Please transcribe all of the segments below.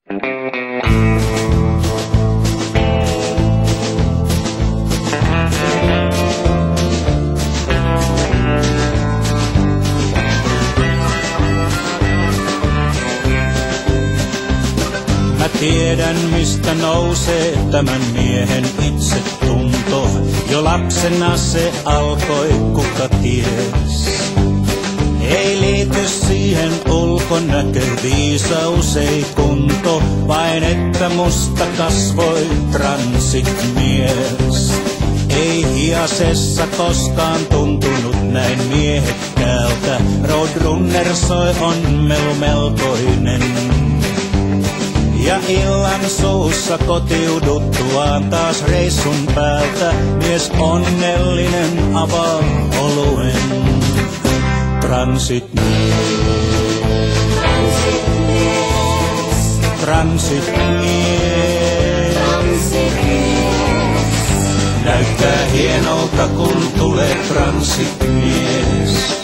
Mä tiedän, mistä nousee tämän miehen itsetunto. Jo lapsena se alkoi, kuka ties. Ei liity siihen ulkonäkö, viisaus ei kunto, vain että musta kasvoi transitmies. Ei hiasessa koskaan tuntunut näin miehekkäältä, Roadrunner soi on melkoinen. Ja illan suussa kotiuduttuaan taas reissun päältä, mies onnellinen avaa oluen. Transitmies, näyttää hienolta kun tulee transitmies.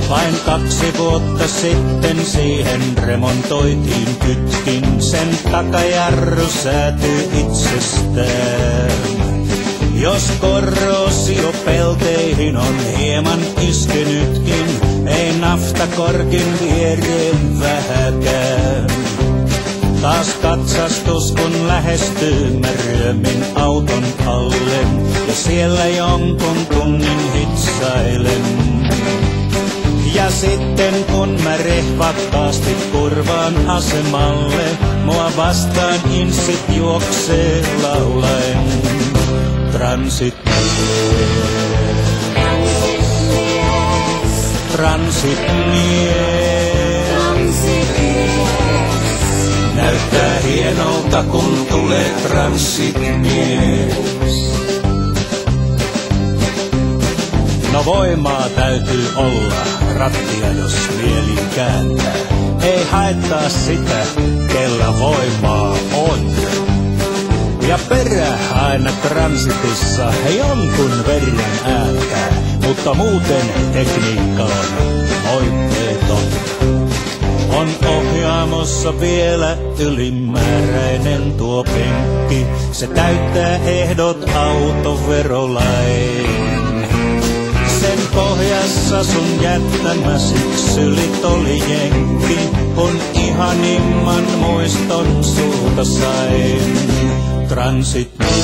Vain 2 vuotta sitten siihen remontoitiin kytkin, sen takajarru säätyy itsestään. Jos korroosio pelteihin on hieman iskenytkin, ei naftakorkin viereen vähäkään. Taas katsastus kun lähestyy, mä ryömin auton alle ja siellä jonkun tunnin hitsailen. Ja sitten kun mä rehvakkaasti kurvaan asemalle, mua vastaan insit juoksee laulaen. Transitmies, näyttää hienolta kun tulee transitmies. No voimaa täytyy olla, rattia jos mieli kääntää. Ei haittaa sitä, kellä voimaa on. Ja perä aina transitissa jonkun verran ääntää, mutta muuten tekniikka on moitteeton. On ohjaamossa vielä ylimääräinen tuo penkki, se täyttää ehdot autoverolain. Sen pohjassa sun jättämä syksylit oli jenkki, kun ihanimman muiston sulta sain. Transitmies,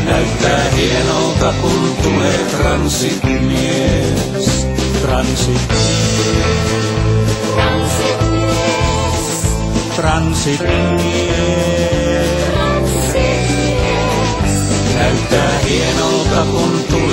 näyttää hienolta kun tulee transitmies. Transitmies, näyttää hienolta kun tulee